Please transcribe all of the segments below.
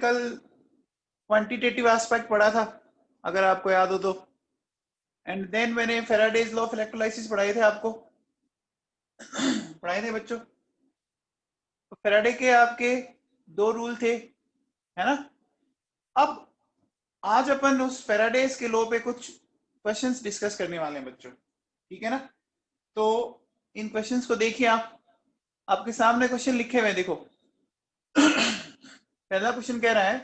कल quantitative aspect पढ़ा था, अगर आपको याद हो तो। एंड देन मैंने फेराडेज लॉ ऑफ इलेक्ट्रोलाइसिस पढ़ाए थे आपको, पढ़ाए थे बच्चों। तो फेराडे के आपके 2 रूल थे, है ना। अब आज अपन उस फेराडेज के लॉ पे कुछ क्वेश्चंस डिस्कस करने वाले हैं बच्चों, ठीक है ना। तो इन क्वेश्चंस को देखिए आप, आपके सामने क्वेश्चन लिखे हुए हैं, देखो। पहला क्वेश्चन कह रहा है,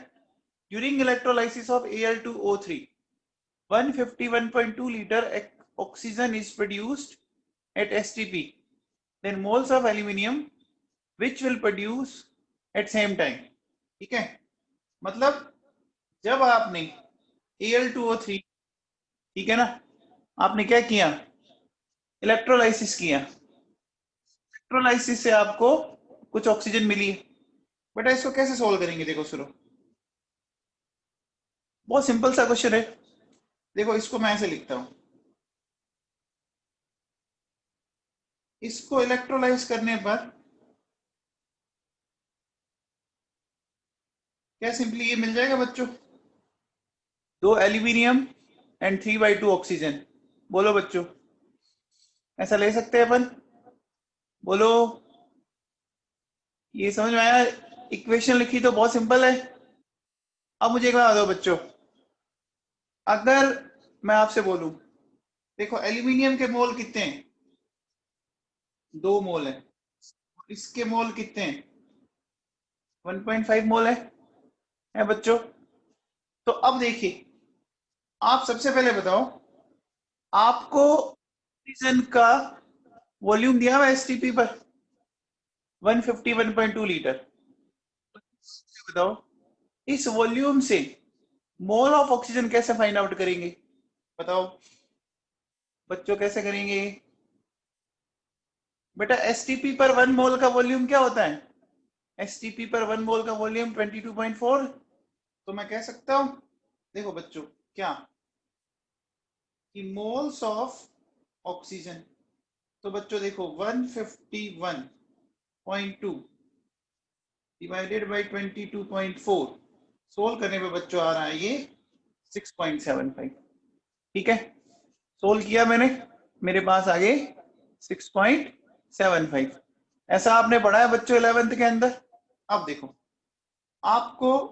during electrolysis of Al2O3 151.2 liter oxygen is produced at STP, then moles of aluminium which will produce at same time। ठीक है, मतलब जब आपने Al2O3, ठीक है ना, आपने क्या किया, इलेक्ट्रोलाइसिस किया, इलेक्ट्रोलाइसिस से आपको कुछ ऑक्सीजन मिली। बेटा इसको कैसे सोल्व करेंगे, देखो सुनो, बहुत सिंपल सा क्वेश्चन है। देखो इसको मैं ऐसे लिखता हूं, इसको इलेक्ट्रोलाइज करने पर क्या सिंपली ये मिल जाएगा बच्चों, 2 एल्यूमिनियम एंड 3/2 ऑक्सीजन। बोलो बच्चों, ऐसा ले सकते हैं अपन, बोलो। ये समझ में आया, इक्वेशन लिखी तो बहुत सिंपल है। अब मुझे एक बात बताओ बच्चों, अगर मैं आपसे बोलूं, देखो एल्यूमिनियम के मोल कितने हैं, 2 मोल है, इसके मोल कितने हैं, 1.5 मोल है बच्चों। तो अब देखिए, आप सबसे पहले बताओ, आपको ऑक्सीजन का वॉल्यूम दिया हुआ एसटीपी पर 151.2 लीटर। बताओ इस वॉल्यूम से मोल ऑफ ऑक्सीजन कैसे फाइंड आउट करेंगे, बताओ बच्चों कैसे करेंगे। बेटा एसटीपी पर 1 मोल का वॉल्यूम क्या होता है, एसटीपी पर 1 मोल का वॉल्यूम 22.4। तो मैं कह सकता हूं, देखो बच्चों, क्या कि मोल्स ऑफ ऑक्सीजन, तो बच्चों देखो 151.2 डिवाइडेड बाई 22.4, सोल्व करने पे बच्चों आ रहा है ये 6.75। ठीक है, सोल्व किया मैंने, मेरे पास आ गए 6.75। ऐसा आपने पढ़ा है बच्चों 11th के अंदर। अब देखो आपको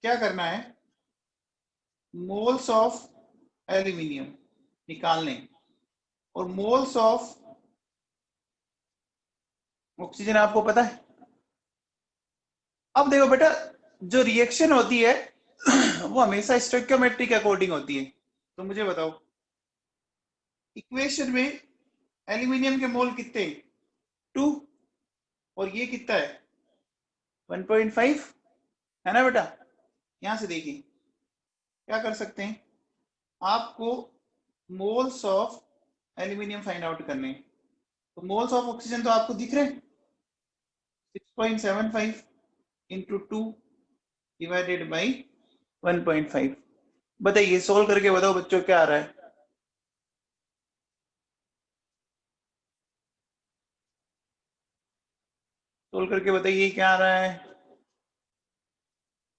क्या करना है, मोल्स ऑफ एल्यूमिनियम निकालने और मोल्स ऑफ ऑक्सीजन आपको पता है। अब देखो बेटा, जो रिएक्शन होती है वो हमेशा स्टोइकियोमेट्री के अकॉर्डिंग होती है। तो मुझे बताओ, इक्वेशन में एल्यूमिनियम के मोल कितने, 2, और ये कितना है 1.5, है ना बेटा। यहां से देखिए क्या कर सकते हैं, आपको moles of aluminium find out करने। तो मोल्स ऑफ ऑक्सीजन तो आपको दिख रहे हैं, 6.75 इंटू 2 डिवाइडेड बाई 1.5। बताइए सोल्व करके बताओ बच्चों क्या आ रहा है। सोल्व करके बताइए क्या आ रहा है,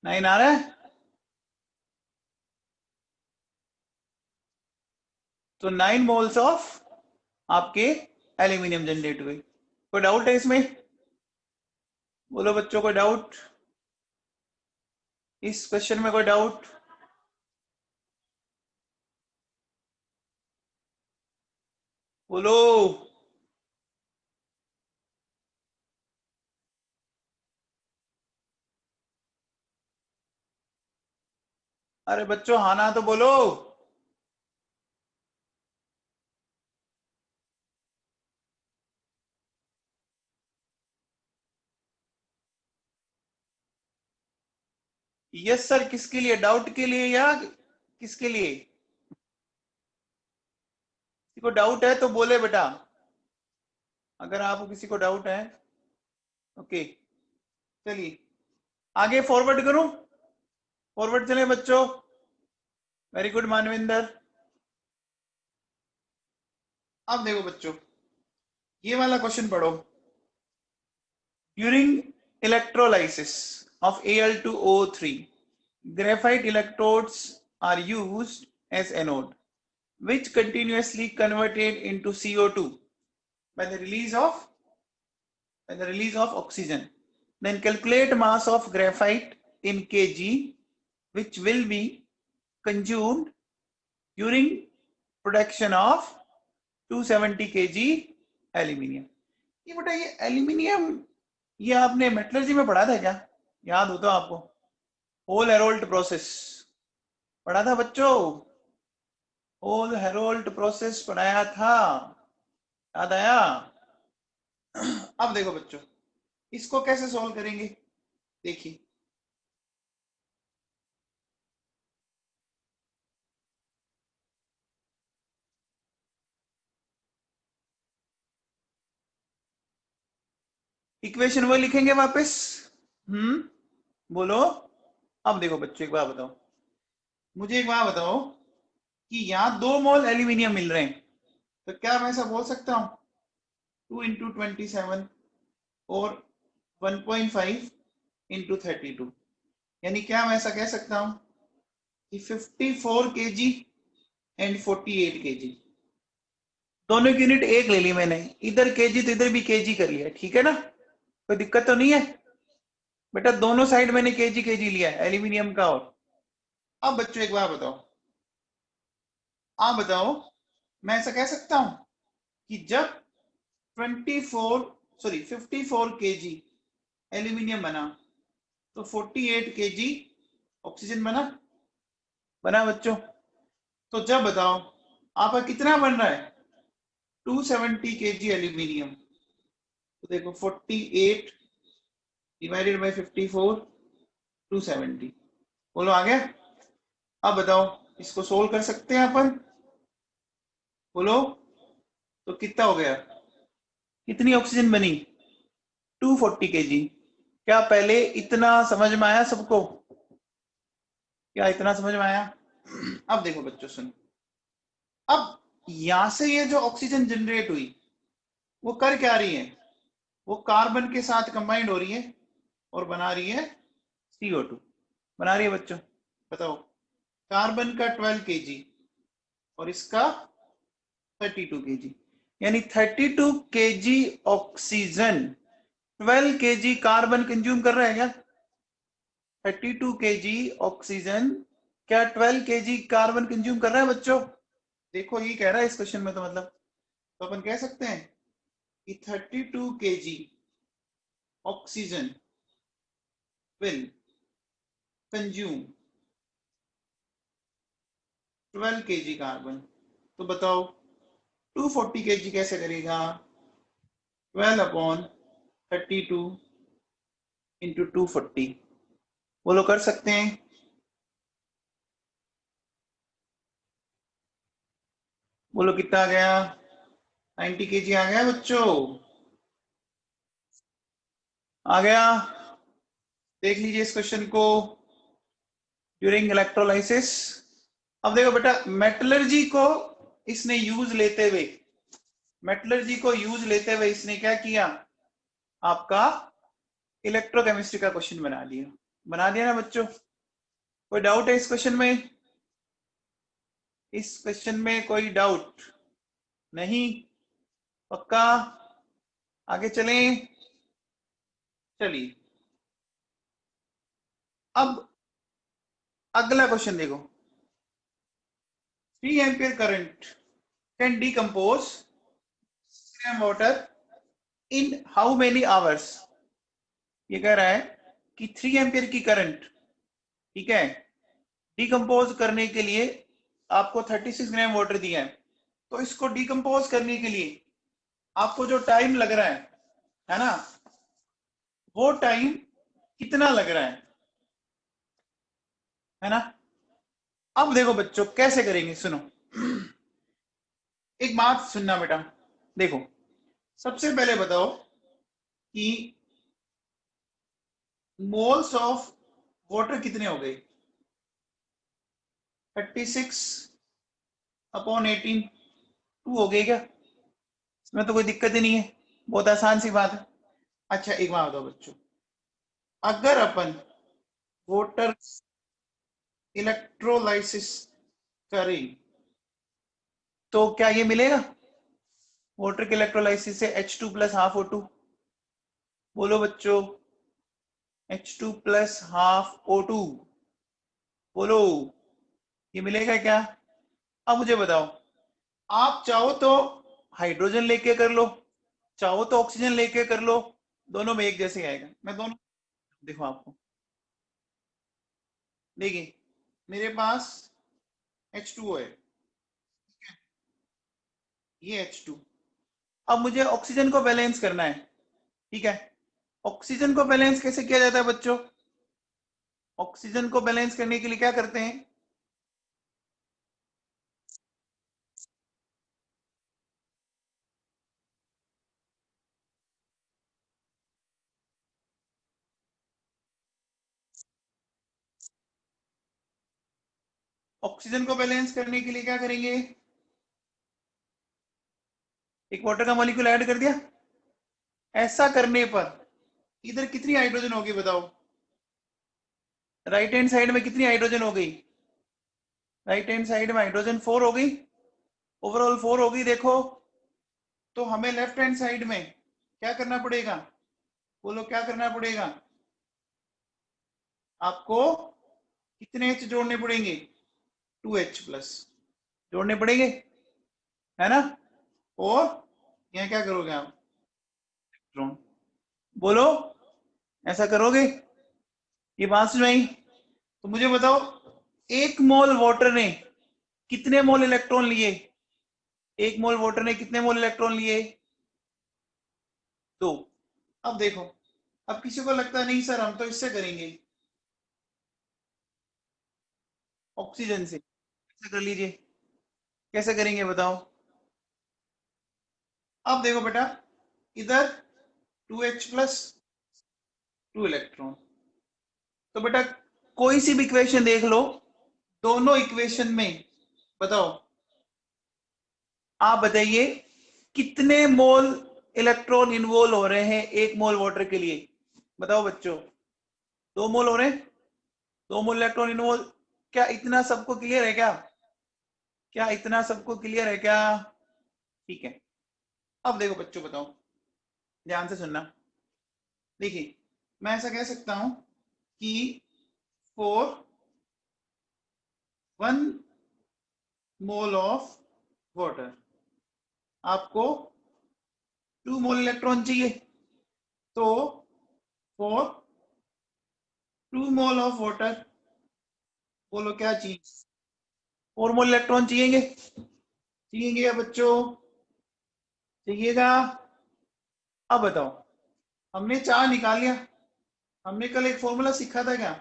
9 आ रहा है। तो 9 मोल्स ऑफ आपके एल्यूमिनियम जनरेट हुए। कोई डाउट है इसमें, बोलो बच्चों, कोई डाउट इस क्वेश्चन में, कोई डाउट। बोलो। अरे बच्चों हाँ ना तो बोलो। यस सर, किसके लिए, डाउट के लिए या किसके लिए, किसी को डाउट है तो बोले बेटा, अगर आपको किसी को डाउट है। ओके चलिए आगे फॉरवर्ड करूं, फॉरवर्ड चले बच्चों। Very good Manvinder. अब देखो बच्चों, ये वाला क्वेश्चन पढ़ो, during electrolysis of Al2O3. Graphite electrodes are used as anode, which continuously converted into CO2 by the release of oxygen. Then calculate mass of graphite in kg, which will be consumed during production of 270 kg aluminium. ये बेटा ये aluminium ये आपने metallurgy में पढ़ा था क्या? याद हो तो आपको? होल हेरोल्ड प्रोसेस पढ़ा था बच्चों? होल हेरोल्ड प्रोसेस पढ़ाया था, याद आया? अब देखो बच्चों, इसको कैसे सॉल्व करेंगे? देखिए, इक्वेशन वो लिखेंगे वापस। बोलो। अब देखो बच्चों, एक बात बताओ, मुझे एक बात बताओ कि यहाँ 2 मोल एल्यूमिनियम मिल रहे हैं, तो क्या मैं ऐसा बोल सकता हूँ 2 इंटू 27 और 1.5 इंटू 32, यानी क्या मैं ऐसा कह सकता हूँ कि 54 kg एंड 48 kg, दोनों की यूनिट एक ले ली मैंने, इधर केजी तो इधर भी केजी कर लिया, ठीक है ना? कोई दिक्कत तो नहीं है बेटा? दोनों साइड मैंने केजी केजी लिया है एल्यूमिनियम का। और अब बच्चों एक बात बताओ, आप बताओ, मैं ऐसा कह सकता हूं कि जब 54 kg एल्यूमिनियम बना तो 48 kg ऑक्सीजन बना बच्चों? तो जब बताओ आपका कितना बन रहा है? 270 kg एल्यूमिनियम, तो देखो 48 डिवाइडेड बाय 54, 270। बोलो आ गया? अब बताओ, इसको सोल्व कर सकते हैं अपन? बोलो, तो कितना हो गया? कितनी ऑक्सीजन बनी? 240 kg। क्या पहले इतना समझ में आया सबको? क्या इतना समझ में आया? अब देखो बच्चों सुनो, अब यहां से ये जो ऑक्सीजन जनरेट हुई वो कर क्या रही है? वो कार्बन के साथ कंबाइंड हो रही है और बना रही है CO2। बना रही है बच्चों? बताओ, कार्बन का 12 kg और इसका 32 kg, यानी 32 kg oxygen 12 kg carbon consume कर रहा है क्या? 32 kg ऑक्सीजन क्या 12 kg कार्बन कंज्यूम कर रहा है बच्चों? देखो ये कह रहा है इस क्वेश्चन में, तो मतलब तो अपन कह सकते हैं कि 32 kg oxygen will consume 12 kg carbon. तो बताओ 240 kg कैसे करेगा? 12 अपॉन 32 इंटू 240। बोलो कर सकते हैं? बोलो कितना आ गया? 90 kg आ गया बच्चों? आ गया? देख लीजिए इस क्वेश्चन को, ड्यूरिंग इलेक्ट्रोलाइसिस। अब देखो बेटा, मेटलर्जी को इसने यूज लेते हुए, इसने क्या किया? आपका इलेक्ट्रोकेमिस्ट्री का क्वेश्चन बना दिया ना बच्चों? कोई डाउट है इस क्वेश्चन में? इस क्वेश्चन में कोई डाउट नहीं? पक्का? आगे चलें? चलिए, अब अगला क्वेश्चन देखो, 3 ampere current can decompose gram water in how many hours? ये कह रहा है कि 3 एम्पियर की करंट, ठीक है, डिकम्पोज करने के लिए आपको 36 ग्राम वाटर दिया है, तो इसको डिकम्पोज करने के लिए आपको जो टाइम लग रहा है ना, वो टाइम कितना लग रहा है ना? अब देखो बच्चों कैसे करेंगे, सुनो, एक बात सुनना बेटा। देखो, सबसे पहले बताओ कि मोल्स ऑफ वाटर कितने हो गए? 36 अपॉन 18, 2 हो गए क्या? इसमें तो कोई दिक्कत ही नहीं है, बहुत आसान सी बात है। अच्छा एक बात बताओ बच्चों, अगर अपन वाटर इलेक्ट्रोलाइसिस करें तो क्या ये मिलेगा? वाटर के इलेक्ट्रोलाइसिस से H2 प्लस हाफ O2। बोलो बच्चों, H2 प्लस हाफ O2। बोलो, ये मिलेगा क्या? अब मुझे बताओ, आप चाहो तो हाइड्रोजन लेके कर लो, चाहो तो ऑक्सीजन लेके कर लो, दोनों में एक जैसे आएगा। मैं दोनों देखो आपको, देखिए मेरे पास H2O है, ये H2। अब मुझे ऑक्सीजन को बैलेंस करना है, ठीक है। ऑक्सीजन को बैलेंस कैसे किया जाता है बच्चों? ऑक्सीजन को बैलेंस करने के लिए क्या करते हैं? ऑक्सीजन को बैलेंस करने के लिए क्या करेंगे? एक वाटर का मॉलिक्यूल ऐड कर दिया। ऐसा करने पर इधर कितनी हाइड्रोजन होगी बताओ? राइट हैंड साइड में कितनी हाइड्रोजन हो गई? राइट हैंड साइड में हाइड्रोजन 4 हो गई, ओवरऑल 4 हो गई। देखो, तो हमें लेफ्ट हैंड साइड में क्या करना पड़ेगा? बोलो क्या करना पड़ेगा? आपको कितने H जोड़ने पड़ेंगे? 2H प्लस जोड़ने पड़ेंगे, है ना। और यहाँ क्या करोगे आप? इलेक्ट्रॉन। बोलो, ऐसा करोगे? ये बात समझ में आई? तो मुझे बताओ, एक मोल वाटर ने कितने मोल इलेक्ट्रॉन लिए? एक मोल वाटर ने कितने मोल इलेक्ट्रॉन लिए? 2। अब देखो, अब किसी को लगता है नहीं सर हम तो इससे करेंगे, ऑक्सीजन से। कैसे कर लीजिए, कैसे करेंगे बताओ? अब देखो बेटा, इधर 2H प्लस 2 इलेक्ट्रॉन। तो बेटा कोई सी भी इक्वेशन देख लो, दोनों इक्वेशन में बताओ, आप बताइए कितने मोल इलेक्ट्रॉन इन्वॉल्व हो रहे हैं एक मोल वाटर के लिए? बताओ बच्चों, 2 मोल हो रहे हैं, 2 मोल इलेक्ट्रॉन इन्वॉल्व। क्या इतना सबको क्लियर है क्या? क्या इतना सबको क्लियर है क्या? ठीक है। अब देखो बच्चों, बताओ, ध्यान से सुनना। देखिए, मैं ऐसा कह सकता हूं कि फॉर 1 मोल ऑफ वाटर आपको 2 मोल इलेक्ट्रॉन चाहिए। तो फॉर 2 मोल ऑफ वाटर, बोलो क्या चाहिए? 4 मोल इलेक्ट्रॉन चाहिएंगे, चाहिएंगे या बच्चों? चाहिएगा? अब बताओ, हमने 4 निकाल लिया। हमने कल एक फॉर्मूला सीखा था क्या?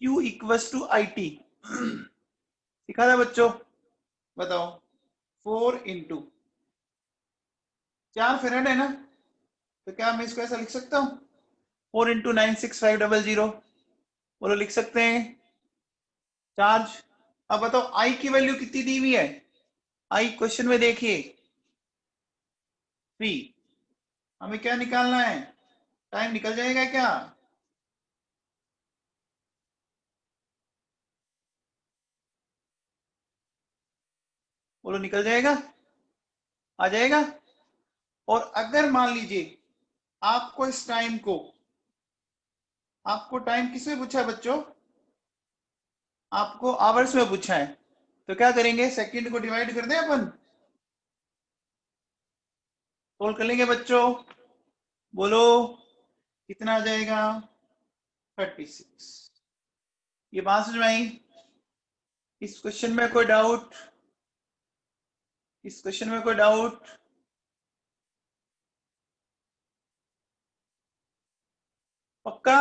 Q इक्वस टू IT, सीखा था बच्चों? बताओ, 4 फेरेड है ना, तो क्या मैं इसको ऐसा लिख सकता हूँ? 4 × 96500। बोलो, लिख सकते हैं चार्ज। अब बताओ आई की वैल्यू कितनी दी हुई है? आई क्वेश्चन में देखिए 3। हमें क्या निकालना है? टाइम निकल जाएगा क्या? बोलो, निकल जाएगा? आ जाएगा? और अगर मान लीजिए आपको इस टाइम को, आपको टाइम किसमें पूछा है बच्चों? आपको आवर्स में पूछा है। तो क्या करेंगे? सेकंड को डिवाइड कर दें अपन, सोल्व कर लेंगे बच्चों। बोलो कितना आ जाएगा? 36। ये बात समझ में आई? इस क्वेश्चन में कोई डाउट? इस क्वेश्चन में कोई डाउट? पक्का?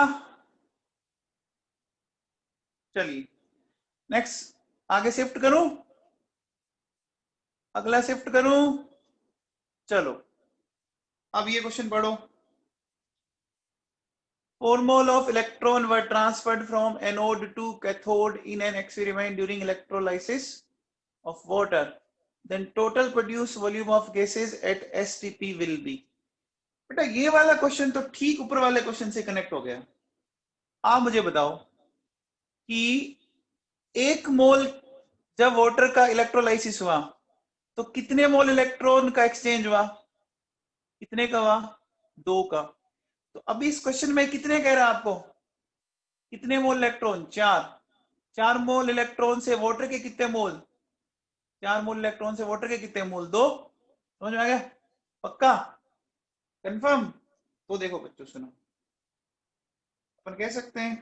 चलिए नेक्स्ट, आगे शिफ्ट करूं? अगला शिफ्ट करूं? चलो, अब ये क्वेश्चन पढ़ो। 4 मोल of electron were transferred from anode to cathode in an experiment during electrolysis of water. Then total produced volume of gases at STP will be. बेटा ये वाला क्वेश्चन तो ठीक ऊपर वाले क्वेश्चन से कनेक्ट हो गया। आप मुझे बताओ, कि 1 मोल जब वाटर का इलेक्ट्रोलाइसिस हुआ तो कितने मोल इलेक्ट्रॉन का एक्सचेंज हुआ? कितने का हुआ? 2 का। तो अभी इस क्वेश्चन में कितने कह रहा है आपको? कितने मोल इलेक्ट्रॉन? 4। 4 मोल इलेक्ट्रॉन से वाटर के कितने मोल? 4 मोल इलेक्ट्रॉन से वाटर के कितने मोल? 2। समझ में आ गया? पक्का? कंफर्म? तो देखो बच्चों सुनो, अपन कह सकते हैं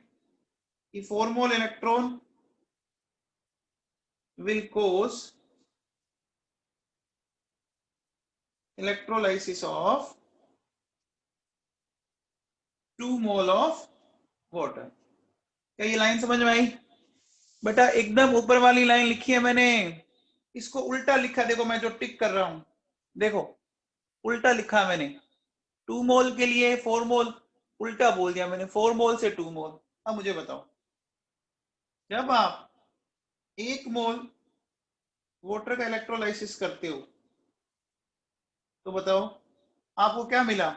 कि 4 मोल electron will cause electrolysis of 2 mole of water। क्या ये लाइन समझ में आई? बेटा एकदम ऊपर वाली लाइन लिखी है मैंने, इसको उल्टा लिखा। देखो मैं जो टिक कर रहा हूं, देखो उल्टा लिखा है मैंने। 2 मोल के लिए 4 मोल उल्टा बोल दिया मैंने, 4 मोल से 2 मोल। अब मुझे बताओ, जब आप 1 मोल वाटर का इलेक्ट्रोलाइसिस करते हो तो बताओ आपको क्या मिला?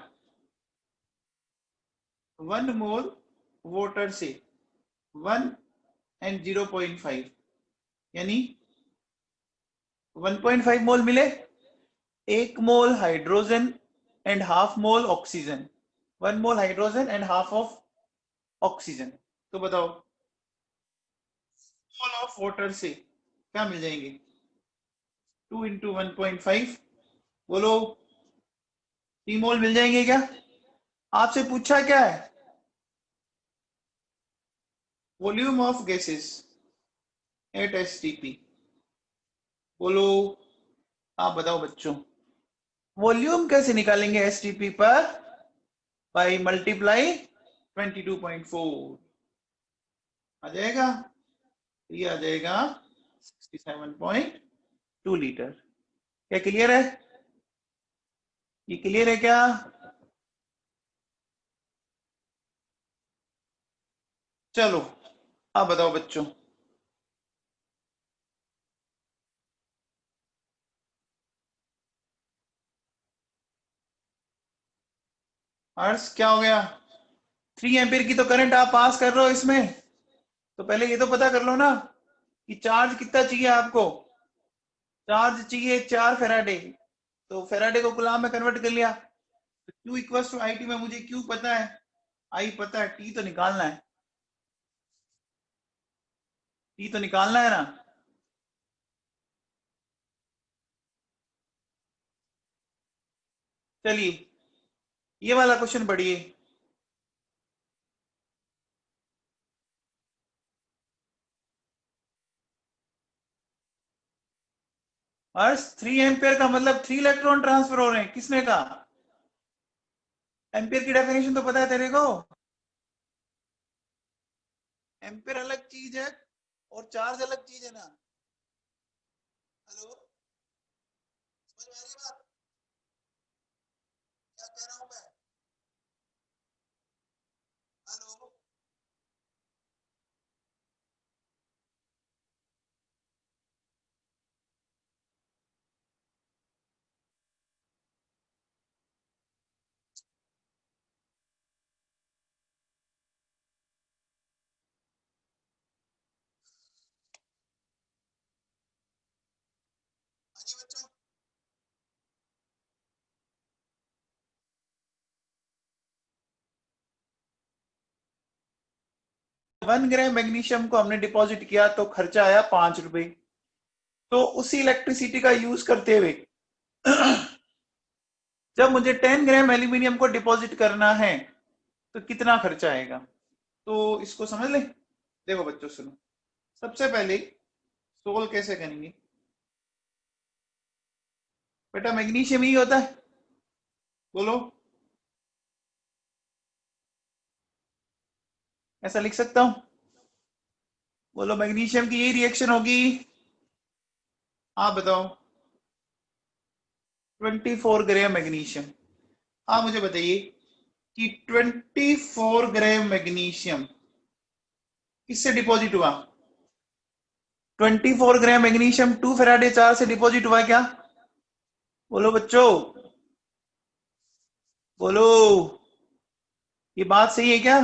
1 मोल वाटर से 1 एंड 0.5 यानी 1.5 मोल मिले। 1 मोल hydrogen and half mole oxygen, 1 mole hydrogen and half of oxygen. तो बताओ मोल ऑफ वाटर से क्या मिल जाएंगे? 2 इंटू 1.5, बोलो 3 मोल मिल जाएंगे क्या? आपसे पूछा क्या है? Volume of gases at STP. बोलो, आप बताओ बच्चों, वॉल्यूम कैसे निकालेंगे एसटीपी पर? बाई मल्टीप्लाई 22.4 आ जाएगा। ये आ जाएगा 67.2 लीटर। क्या क्लियर है? ये क्लियर है क्या? चलो अब बताओ बच्चों, अर्स क्या हो गया? 3 एम्पियर की तो करंट आप पास कर रहे हो इसमें, तो पहले ये तो पता कर लो ना कि चार्ज कितना चाहिए आपको। चार्ज चाहिए 4 फेराडे, तो फेराडे को कूलाम में कन्वर्ट कर लिया। तो Q equals to I T में मुझे Q पता है, आई पता है, T तो निकालना है। T तो निकालना है ना। चलिए ये वाला क्वेश्चन पढ़िए। अर्स 3 एम्पियर का मतलब 3 इलेक्ट्रॉन ट्रांसफर हो रहे हैं, किसने कहा? एम्पियर की डेफिनेशन तो पता है तेरे को? एम्पियर अलग चीज है और चार्ज अलग चीज है ना। हेलो, समझ में आ रही है बात? क्या कह रहा हूं मैं? हेलो, हाँ जी बच्चों। 1 ग्राम मैग्नीशियम को हमने डिपॉजिट किया तो खर्चा आया 5 रुपए। तो उसी इलेक्ट्रिसिटी का यूज करते हुए जब मुझे 10 ग्राम एल्यूमिनियम को डिपॉजिट करना है तो कितना खर्चा आएगा? तो इसको समझ ले। देखो बच्चों सुनो, सबसे पहले सोल्व कैसे करेंगे? बेटा मैग्नीशियम ही होता है, बोलो। ऐसा लिख सकता हूं? बोलो मैग्नीशियम की यही रिएक्शन होगी। आप बताओ 24 ग्राम मैग्नीशियम। आप मुझे बताइए कि 24 ग्राम मैग्नीशियम किससे डिपॉजिट हुआ? 24 ग्राम मैग्नीशियम 2 फेराडे चार्ज से डिपॉजिट हुआ क्या? बोलो बच्चों, बोलो, ये बात सही है क्या?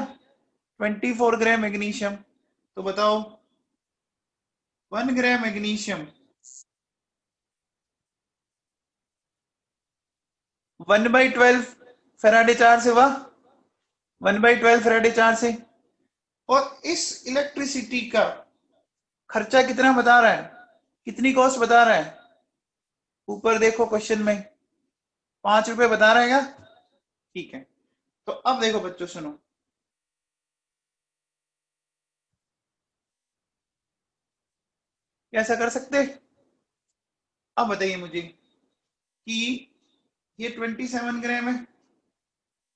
24 ग्राम मैग्नीशियम तो बताओ 1 ग्राम मैग्नीशियम 1/12 फैराडे चार्ज से हुआ, 1/12 फैराडे चार्ज से। और इस इलेक्ट्रिसिटी का खर्चा कितना बता रहा है, कितनी कॉस्ट बता रहा है? ऊपर देखो क्वेश्चन में 5 रुपए बता रहा है क्या? ठीक है, तो अब देखो बच्चों सुनो, कैसा कर सकते? अब बताइए मुझे कि ये 27 ग्राम है,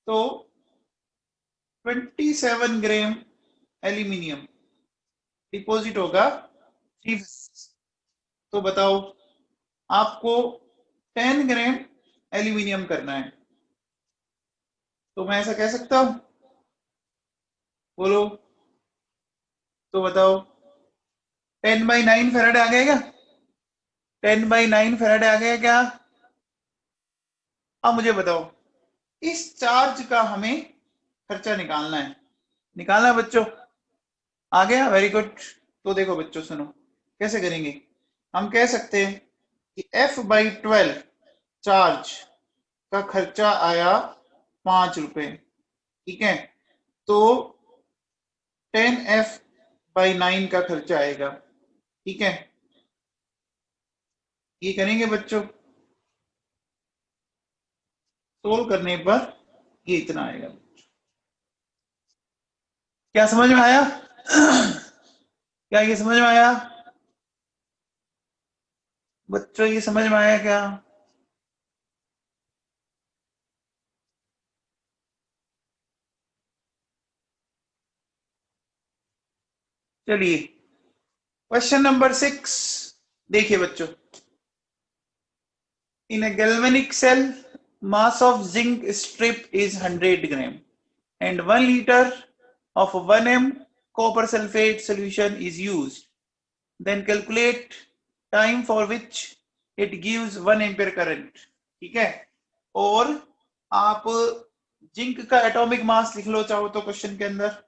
तो 27 ग्राम एल्यूमिनियम डिपॉजिट होगा 3। तो बताओ आपको 10 ग्राम एल्यूमिनियम करना है, तो मैं ऐसा कह सकता हूं? बोलो, तो बताओ 10/9 फैराडे आ गया क्या? 10/9 फैराडे आ गया क्या? अब मुझे बताओ इस चार्ज का हमें खर्चा निकालना है, निकालना है बच्चों? आ गया, वेरी गुड। तो देखो बच्चों सुनो, कैसे करेंगे? हम कह सकते हैं कि F/12 चार्ज का खर्चा आया 5 रुपए, ठीक है? तो 10F/9 का खर्चा आएगा, ठीक है? ये करेंगे बच्चों, सोल्व करने पर ये इतना आएगा। क्या समझ में आया? क्या ये समझ में आया बच्चों? ये समझ में आया क्या? चलिए क्वेश्चन नंबर 6 देखिए बच्चों। In a galvanic cell, mass of zinc strip is 100 gram and 1 liter of 1 m copper sulfate solution is used. Then calculate time for which it gives 1 ampere current, ठीक है? और आप जिंक का atomic mass लिख लो चाहो तो question के अंदर।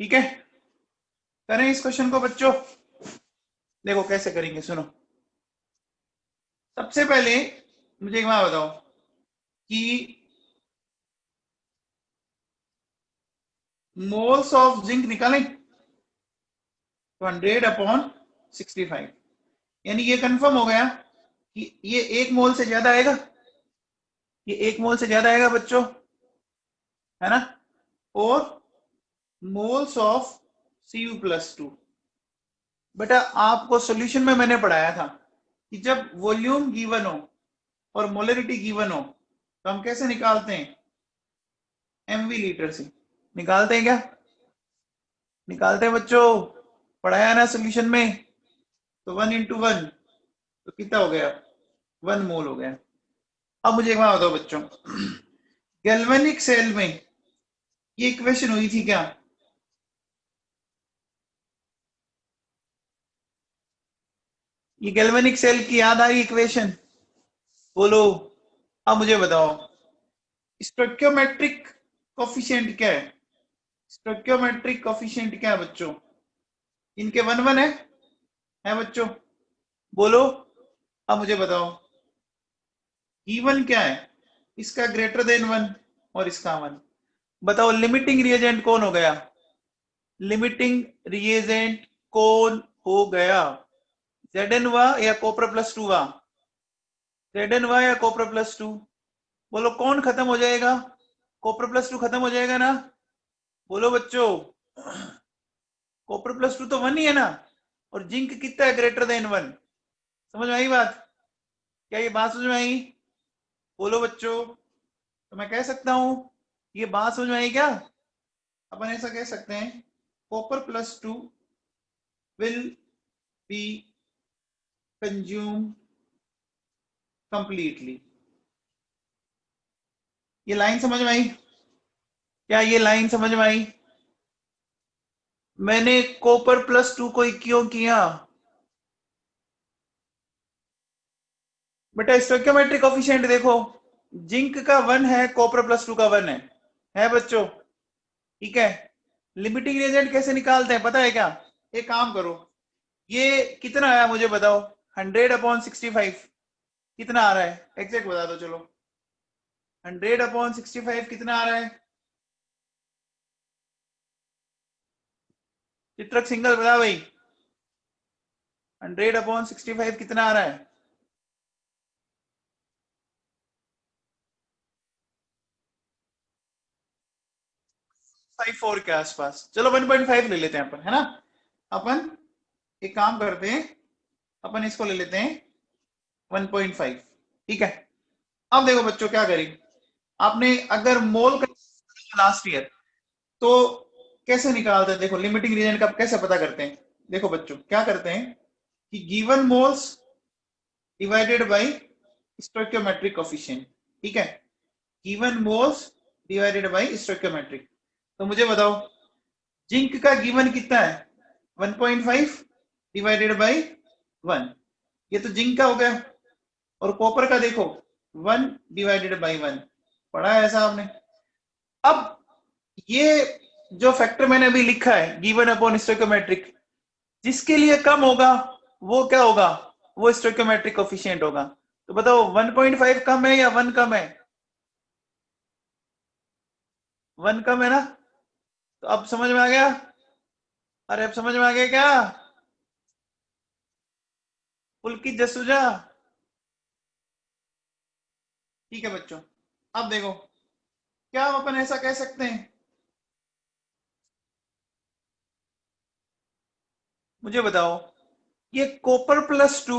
ठीक है, करें इस क्वेश्चन को बच्चों? देखो कैसे करेंगे सुनो। सबसे पहले मुझे एक बात बताओ कि मोल्स ऑफ जिंक निकालें, तो 100/65, यानी ये कंफर्म हो गया कि ये 1 मोल से ज्यादा आएगा, ये 1 मोल से ज्यादा आएगा बच्चों, है ना? और मोल्स ऑफ Cu+2। बेटा आपको सॉल्यूशन में मैंने पढ़ाया था कि जब वॉल्यूम गिवन हो और मोलरिटी गिवन हो तो हम कैसे निकालते हैं? एमवी लीटर से निकालते हैं क्या? निकालते हैं बच्चों, पढ़ाया ना सॉल्यूशन में? तो 1 × 1 तो कितना हो गया? 1 मोल हो गया। अब मुझे एक बात बताओ बच्चों, गैल्वेनिक सेल में ये इक्वेशन हुई थी क्या? ये गैल्वेनिक सेल की याद आ रही इक्वेशन? बोलो। अब मुझे बताओ स्टोइकियोमेट्रिक कोफिशिएंट क्या है? स्टोइकियोमेट्रिक कोफिशिएंट क्या है बच्चों? इनके 1 1 है बच्चों? बोलो। अब मुझे बताओ गिवन क्या है? इसका ग्रेटर देन 1 और इसका 1। बताओ लिमिटिंग रिएजेंट कौन हो गया? लिमिटिंग रिएजेंट कौन हो गया? Zn हुआ या Copr+2 हुआ? Zn हुआ या Copr+2? बोलो कौन खत्म हो जाएगा? Copr+2 खत्म हो जाएगा ना? बोलो बच्चों, Copr+2 तो 1 ही है ना? और जिंक कितना है ग्रेटर देन 1? समझ में आई बात? क्या ये बात समझ में आई? बोलो बच्चों, तो मैं कह सकता हूं ये बात समझ में आई क्या? अपन ऐसा कह सकते हैं Copr+2 will be consume completely. ये लाइन समझ में आई? क्या ये लाइन समझ में आई? मैंने कॉपर +2 को क्यों किया बेटा? स्टोइकियोमेट्रिक कोफिशिएंट देखो, जिंक का 1 है, कॉपर +2 का 1 है बच्चों, ठीक है। लिमिटिंग रिएजेंट कैसे निकालते हैं पता है क्या? एक काम करो, ये कितना आया मुझे बताओ, 100/65 कितना आ रहा है? एग्जैक्ट बता दो चलो, 100/65 कितना आ रहा है? चित्रक सिंगल बता भाई, 100/65 कितना आ रहा है? 54 के आसपास। चलो 1.5 ले लेते हैं अपन, है ना। अपन एक काम करते हैं, अपन इसको ले लेते हैं 1.5, ठीक है। अब देखो बच्चों क्या करेंगे, आपने अगर मोल का लास्ट ईयर, तो कैसे निकालते हैं? देखो लिमिटिंग रीजन का कैसे पता करते हैं? देखो बच्चों क्या करते हैं कि given moles divided by stoichiometric coefficient, ठीक है। Given moles divided by stoichiometric. तो मुझे बताओ जिंक का गिवन कितना है? 1.5 डिवाइडेड बाय 1, ये तो जिंक का हो गया। और कॉपर का देखो 1 डिवाइडेड बाय 1, पढ़ा है ऐसा आपने? अब ये जो फैक्टर मैंने अभी लिखा है गिवन अपॉन स्टोइकियोमेट्रिक, जिसके लिए कम होगा वो क्या होगा? वो स्टोइकियोमेट्रिक कोफिशिएंट होगा। तो बताओ 1.5 कम है या 1 कम है? 1 कम है ना। तो अब समझ में आ गया? अरे अब समझ में आ गया क्या? पुलकित जसूजा, ठीक है बच्चों। अब देखो क्या हम अपन ऐसा कह सकते हैं, मुझे बताओ, ये कॉपर +2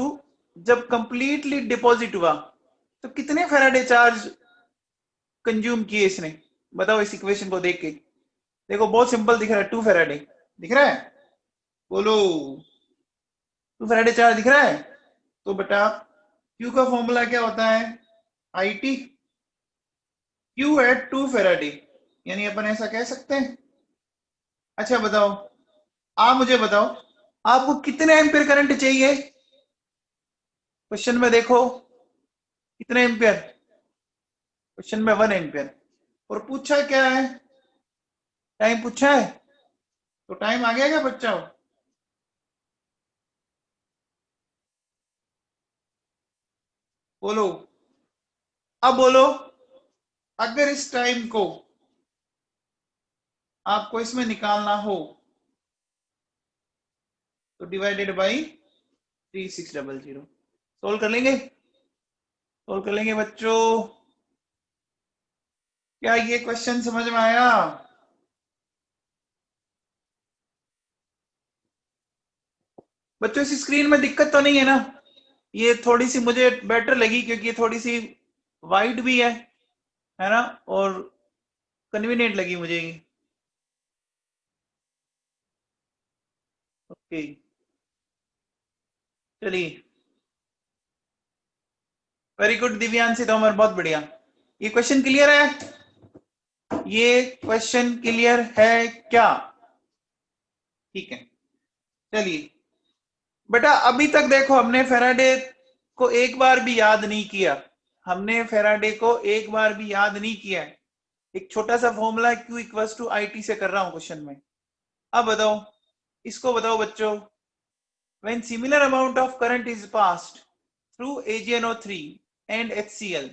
जब कंप्लीटली डिपॉजिट हुआ तो कितने फेराडे चार्ज कंज्यूम किए इसने? बताओ इस इक्वेशन को देख के। देखो बहुत सिंपल दिख रहा है, 2 फेराडे दिख रहा है, बोलो 2 फेराडे चार्ज दिख रहा है। तो बेटा क्यू का फॉर्मूला क्या होता है? IT Q@2 फेराडे, यानी अपन ऐसा कह सकते हैं। अच्छा बताओ, आप मुझे बताओ आपको कितने एम्पियर करंट चाहिए? क्वेश्चन में देखो कितने एम्पियर, क्वेश्चन में 1 एम्पियर। और पूछा क्या है? टाइम पूछा है, तो टाइम आ गया क्या बच्चा? बोलो, अब बोलो, अगर इस टाइम को आपको इसमें निकालना हो तो डिवाइडेड बाई 3600। सोल्व कर लेंगे? सोल्व कर लेंगे बच्चों? क्या ये क्वेश्चन समझ में आया? बच्चों इस स्क्रीन में दिक्कत तो नहीं है ना? ये थोड़ी सी मुझे बेटर लगी क्योंकि ये थोड़ी सी वाइड भी है ना, और कन्वीनियंट लगी मुझे ये। ओके चलिए, वेरी गुड दिव्यांशी तोमर, बहुत बढ़िया। ये क्वेश्चन क्लियर है? ये क्वेश्चन क्लियर है क्या? ठीक है चलिए बेटा, अभी तक देखो हमने फेराडे को एक बार भी याद नहीं किया, हमने फेराडे को एक बार भी याद नहीं किया है। एक छोटा सा फॉर्मूला Q=IT से कर रहा हूं क्वेश्चन में। अब बताओ, इसको बताओ बच्चों, when similar amount of current is passed through AgNO3 and HCl,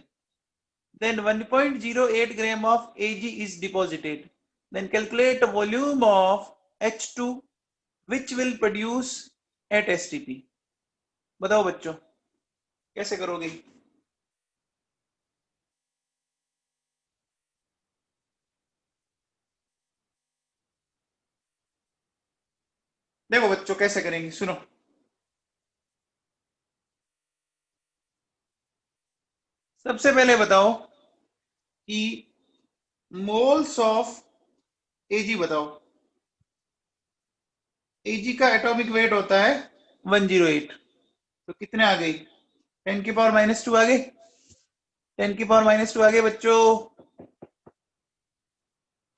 then 1.08 gram of Ag is deposited, then calculate the volume of H2 which will produce at STP। बताओ बच्चों कैसे करोगे? देखो बच्चों कैसे करेंगे, सुनो। सबसे पहले बताओ कि मोल्स ऑफ Ag बताओ। Ag का एटॉमिक वेट होता है 108, तो कितने आ गई? 10⁻²? आ गए 10⁻² आ गए बच्चों।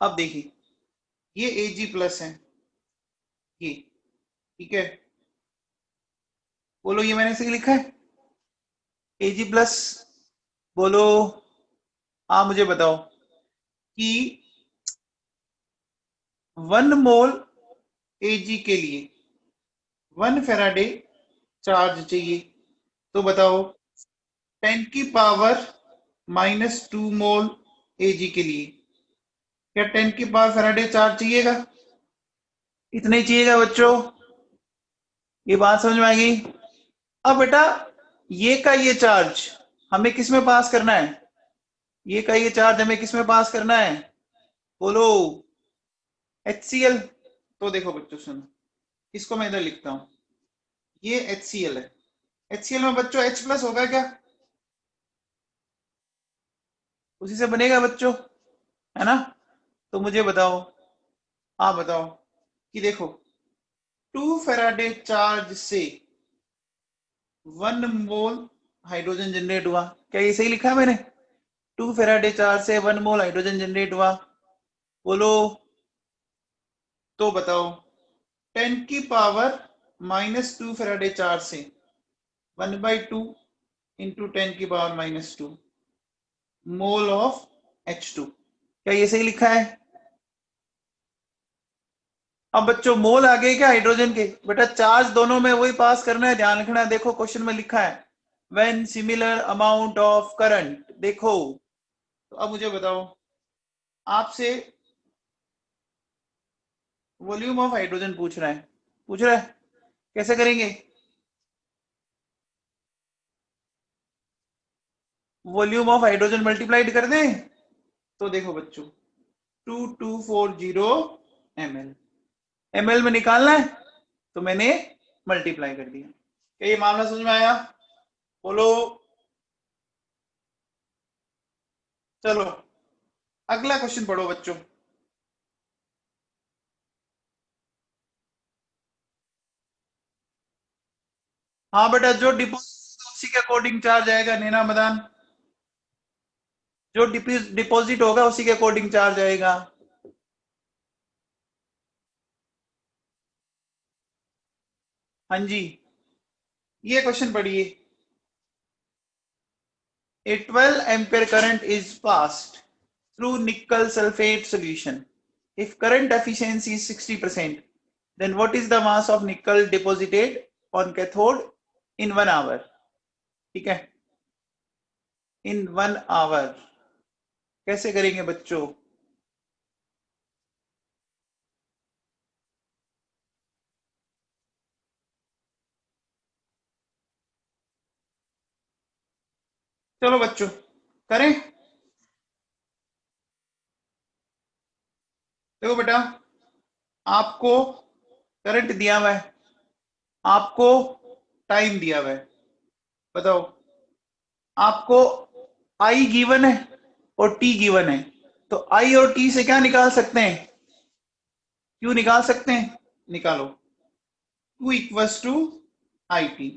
अब देखिए ये Ag प्लस है, ये, ठीक है। बोलो ये मैंने सही लिखा है, Ag प्लस, बोलो। हाँ मुझे बताओ कि 1 मोल Ag के लिए 1 फेराडे चार्ज चाहिए, तो बताओ 10 की पावर -2 मोल Ag के लिए क्या 10 की पावर फेराडे चार्ज चाहिएगा? इतना ही चाहिएगा बच्चों, ये बात समझ में आएगी। अब बेटा ये का ये चार्ज हमें किस में पास करना है, ये का ये चार्ज हमें किस में पास करना है, बोलो। HCl। तो देखो बच्चों सुनो, इसको मैं इधर लिखता हूं, ये HCl है। HCl में बच्चों H प्लस होगा क्या? उसी से बनेगा बच्चों, है ना? तो मुझे बताओ, आप बताओ कि देखो 2 फेराडे चार्ज से 1 मोल हाइड्रोजन जनरेट हुआ, क्या ये सही लिखा है मैंने? 2 फेराडे चार्ज से 1 मोल हाइड्रोजन जनरेट हुआ, बोलो। तो बताओ 10 की पावर -2 फेराडे चार्ज से 1/2 इंटू 10 की पावर -2 मोल ऑफ H2, क्या ये सही लिखा है? अब बच्चों मोल आ गए क्या हाइड्रोजन के? बेटा चार्ज दोनों में वही पास करना है, ध्यान रखना। देखो क्वेश्चन में लिखा है when similar amount of current, देखो। तो अब मुझे बताओ, आपसे वॉल्यूम ऑफ हाइड्रोजन पूछ रहा है, पूछ रहा है, कैसे करेंगे? वॉल्यूम ऑफ हाइड्रोजन मल्टीप्लाइड कर दें, तो देखो बच्चों 2240 ml, ml में निकालना है तो मैंने मल्टीप्लाई कर दिया। क्या ये मामला समझ में आया? बोलो। चलो अगला क्वेश्चन पढ़ो बच्चों। हाँ बेटा, जो डिपॉजिट उसी के अकॉर्डिंग चार्ज आएगा, नैना मदान। जो डिपॉजिट होगा उसी के अकॉर्डिंग चार्ज आएगा। हाँ जी, ये क्वेश्चन पढ़िए। A 12 ampere current is passed through nickel sulfate solution. If current efficiency is 60%, then what is the mass of nickel deposited on cathode in 1 hour? ठीक है, in 1 hour कैसे करेंगे बच्चों? चलो बच्चों करें। देखो बेटा, आपको करंट दिया हुआ है, आपको टाइम दिया हुआ है, बताओ। आपको आई गिवन है और टी गिवन है, तो आई और टी से क्या निकाल सकते हैं? क्यों निकाल सकते हैं? निकालो। 2 इक्वल्स टू आई टी,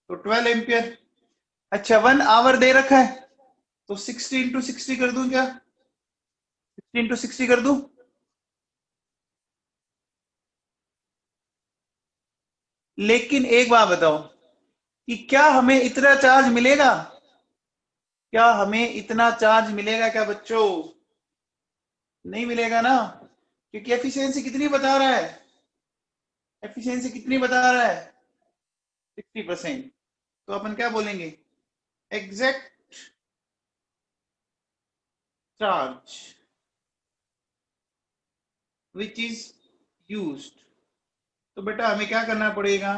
तो 12 एम्पियर। अच्छा 1 आवर दे रखा है, तो 60 × 60 कर दूं क्या? 60 × 60 कर दूं? लेकिन एक बात बताओ कि क्या हमें इतना चार्ज मिलेगा? क्या हमें इतना चार्ज मिलेगा क्या बच्चों? नहीं मिलेगा ना, क्योंकि एफिशिएंसी कितनी बता रहा है? एफिशिएंसी कितनी बता रहा है? 60%। तो अपन क्या बोलेंगे? Exact charge which is used. तो बेटा हमें क्या करना पड़ेगा?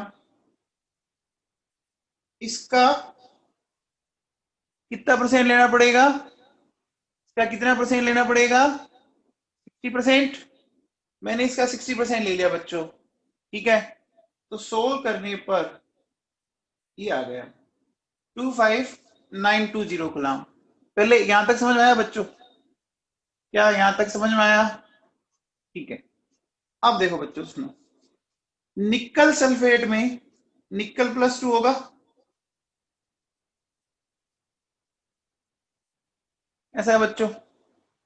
इसका कितना परसेंट लेना पड़ेगा? इसका कितना परसेंट लेना पड़ेगा? 60%। मैंने इसका 60% ले लिया बच्चों, ठीक है। तो सोल्व करने पर ये आ गया 25920 गुलाम। पहले यहां तक समझ में आया बच्चों? क्या यहां तक समझ में आया? ठीक है। अब देखो बच्चों सुनो, निकल सल्फेट में निकल +2 होगा, ऐसा है बच्चों?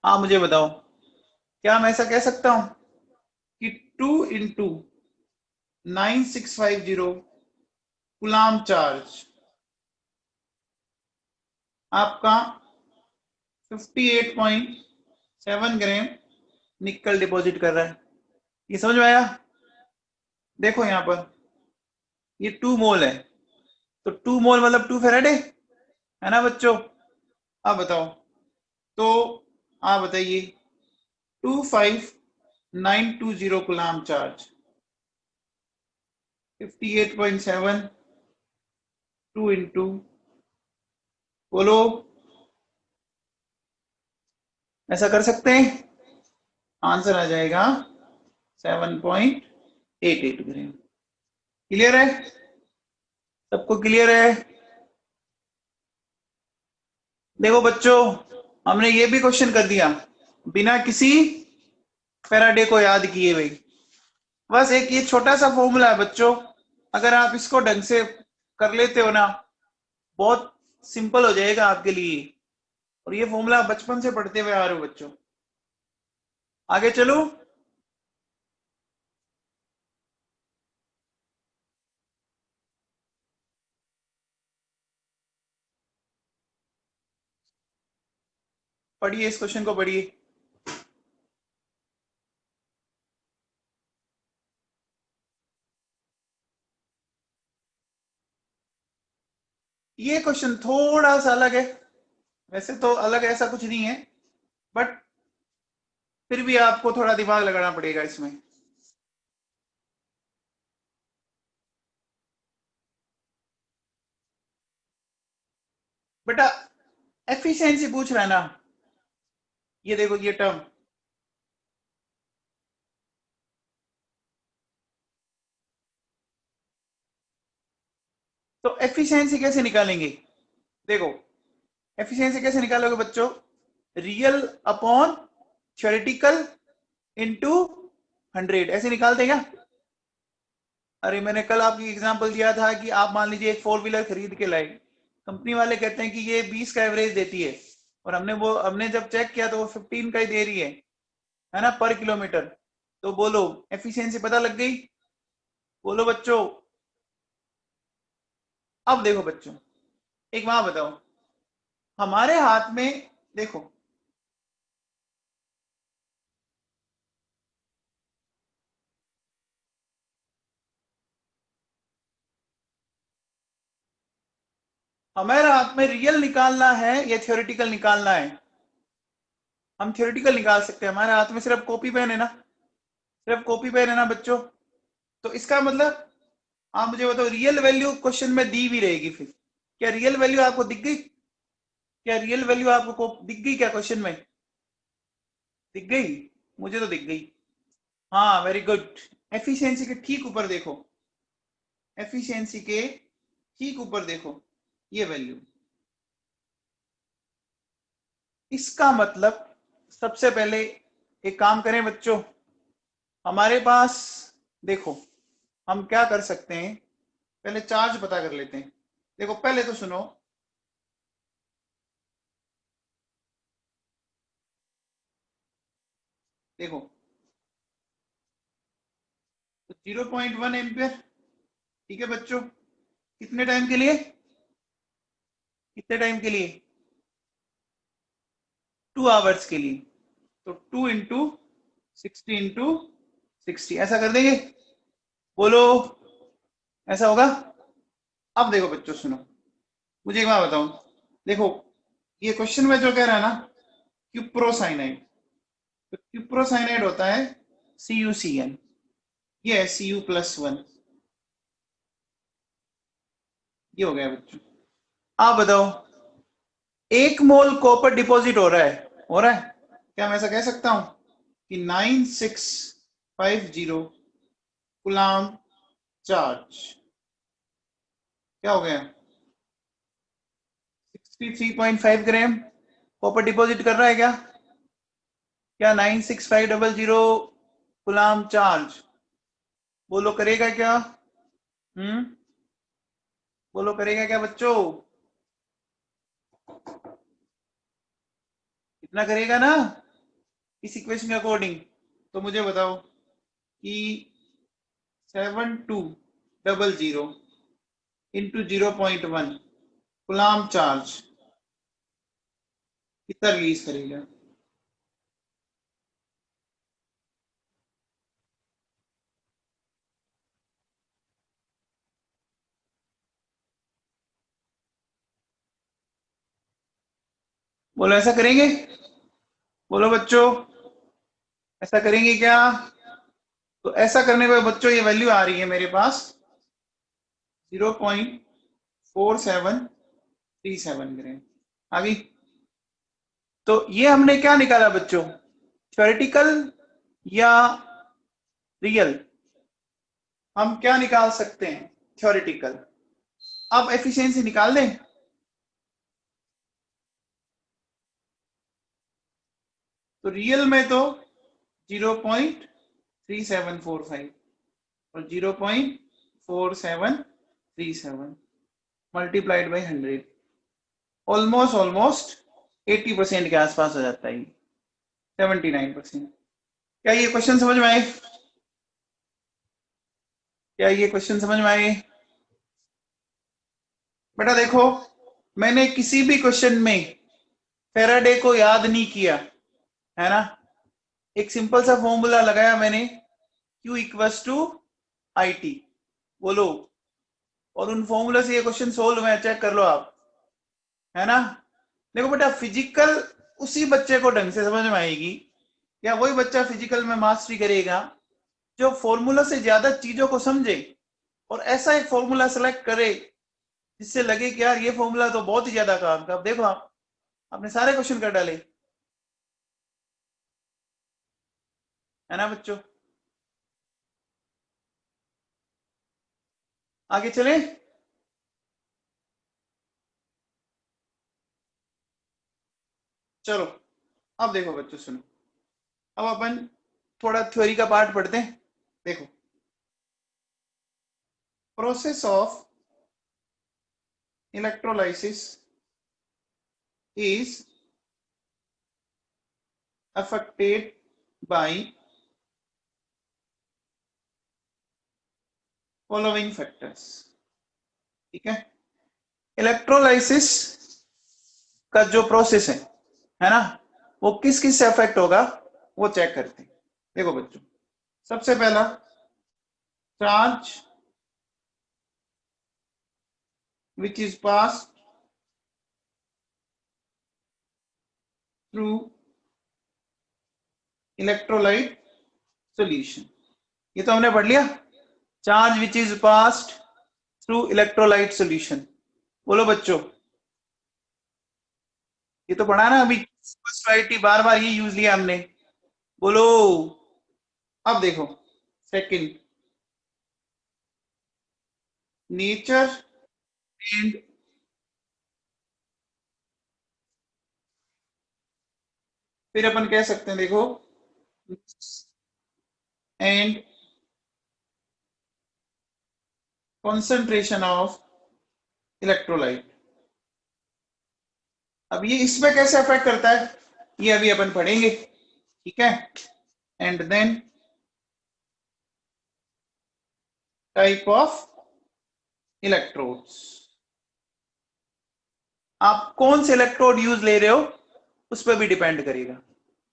हाँ मुझे बताओ, क्या मैं ऐसा कह सकता हूं कि 2 इंटू 9650 कूलाम चार्ज आपका 58.7 ग्राम निकल डिपॉजिट कर रहा है। ये समझ में आया? देखो यहां पर ये 2 मोल है, तो 2 मोल मतलब 2 फेराडे है ना बच्चों? अब बताओ, तो आप बताइए 25920 कूलाम चार्ज 58.7 2 इंटू बोलो, ऐसा कर सकते हैं? आंसर आ जाएगा 7.88 ग्राम। क्लियर है? सबको क्लियर है? देखो बच्चों, हमने ये भी क्वेश्चन कर दिया बिना किसी फैराडे को याद किए हुए। बस एक ये छोटा सा फॉर्मूला है बच्चों, अगर आप इसको ढंग से कर लेते हो ना, बहुत सिंपल हो जाएगा आपके लिए। और ये फॉर्मूला बचपन से पढ़ते हुए आ रहे हो बच्चों। आगे चलो, पढ़िए इस क्वेश्चन को पढ़िए। ये क्वेश्चन थोड़ा सा अलग है, वैसे तो अलग ऐसा कुछ नहीं है, बट फिर भी आपको थोड़ा दिमाग लगाना पड़ेगा इसमें। बेटा एफिशिएंसी पूछ रहा है ना, ये देखो ये टर्म, तो एफिशिएंसी कैसे निकालेंगे? देखो एफिशिएंसी कैसे निकालोगे बच्चों? रियल अपॉन थ्योरेटिकल इनटू 100, ऐसे निकालते हैं क्या? अरे मैंने कल आपकी एग्जांपल दिया था कि आप मान लीजिए एक 4 व्हीलर खरीद के लाए, कंपनी वाले कहते हैं कि ये 20 का एवरेज देती है, और हमने जब चेक किया तो वो 15 का ही दे रही है ना, पर किलोमीटर। तो बोलो एफिशिएंसी पता लग गई? बोलो बच्चों। अब देखो बच्चों, एक बात बताओ, हमारे हाथ में, देखो हमारे हाथ में रियल निकालना है या थ्योरेटिकल निकालना है? हम थ्योरेटिकल निकाल सकते हैं, हमारे हाथ में सिर्फ कॉपी पेन है ना, सिर्फ कॉपी पेन है ना बच्चों। तो इसका मतलब आप मुझे बताओ, रियल वैल्यू क्वेश्चन में दी भी रहेगी फिर? क्या रियल वैल्यू आपको दिख गई? क्या रियल वैल्यू आपको दिख गई क्या क्वेश्चन में? दिख गई? मुझे तो दिख गई। हाँ वेरी गुड। एफिशिएंसी के ठीक ऊपर देखो, एफिशिएंसी के ठीक ऊपर देखो ये वैल्यू। इसका मतलब सबसे पहले एक काम करें बच्चों, हमारे पास देखो हम क्या कर सकते हैं, पहले चार्ज पता कर लेते हैं। देखो पहले तो सुनो, देखो तो 0.1 एम्पियर, ठीक है बच्चों, कितने टाइम के लिए? कितने टाइम के लिए? 2 आवर्स के लिए। तो 2 इंटू 60 ऐसा कर देंगे? बोलो ऐसा होगा? अब देखो बच्चों सुनो, मुझे एक बात बताओ, देखो ये क्वेश्चन में जो कह रहा है ना, क्यूप्रोसाइनाइड, तो क्यूप्रोसाइनाइड होता है CuCN, ये है Cu+1, ये हो गया बच्चों। आप बताओ, 1 मोल कॉपर डिपॉजिट हो रहा है, हो रहा है? क्या मैं ऐसा कह सकता हूं कि 9650 कूलाम चार्ज क्या हो गया? 63.5 ग्राम कॉपर डिपॉजिट कर रहा है क्या? क्या 96500 गुलाम चार्ज, बोलो करेगा क्या? बोलो करेगा क्या बच्चों? इतना करेगा ना इस इक्वेशन के अकॉर्डिंग? तो मुझे बताओ कि 7200 इंटू 0.1 कूलाम चार्ज कितना रिलीज करेगा? बोलो ऐसा करेंगे? बोलो बच्चों, ऐसा करेंगे क्या? तो ऐसा करने पर बच्चों ये वैल्यू आ रही है मेरे पास 0.4737 ग्राम आ गई। तो ये हमने क्या निकाला बच्चों, थ्योरेटिकल या रियल? हम क्या निकाल सकते हैं? थ्योरेटिकल। अब एफिशिएंसी निकाल दें। तो रियल में तो 0.3745 और 0.4737 मल्टीप्लाइड बाई 100, ऑलमोस्ट 80% के आसपास हो जाता है, 79%। क्या ये क्वेश्चन समझ में आए? क्या ये क्वेश्चन समझ में आए? बेटा देखो, मैंने किसी भी क्वेश्चन में फैराडे को याद नहीं किया, है ना। एक सिंपल सा फॉर्मूला लगाया मैंने, Q equals to I T. बोलो, और उन फॉर्मूला से ये क्वेश्चन सोल्व हुए, चेक कर लो आप, है ना। देखो बेटा, फिजिकल उसी बच्चे को ढंग से समझ में आएगी या वही बच्चा फिजिकल में मास्टरी करेगा जो फॉर्मूला से ज्यादा चीजों को समझे और ऐसा एक फॉर्मूला सेलेक्ट करे जिससे लगे कि यार ये फॉर्मूला तो बहुत ही ज्यादा काम का। अब देखो आप, आपने सारे क्वेश्चन कर डाले, है ना बच्चों। आगे चले। चलो अब देखो बच्चों, सुनो, अब अपन थोड़ा थ्योरी का पार्ट पढ़ते हैं। देखो, process of electrolysis is affected by following factors. ठीक है, इलेक्ट्रोलाइसिस का जो प्रोसेस है ना, वो किस किस से अफेक्ट होगा वो चेक करते हैं। देखो बच्चों, सबसे पहला, charge which is passed through electrolyte solution। ये तो हमने पढ़ लिया, charge which is passed through electrolyte solution. बोलो बच्चों, ये तो पढ़ा ना अभी, बार बार ये यूज लिया हमने। बोलो। अब देखो, सेकंड, नेचर एंड फिर अपन कह सकते हैं, देखो, एंड कॉन्सेंट्रेशन ऑफ इलेक्ट्रोलाइट। अब ये इसमें कैसे अफेक्ट करता है ये अभी अपन पढ़ेंगे, ठीक है। And then type of electrodes, आप कौन से इलेक्ट्रोड यूज ले रहे हो उस पर भी डिपेंड करेगा,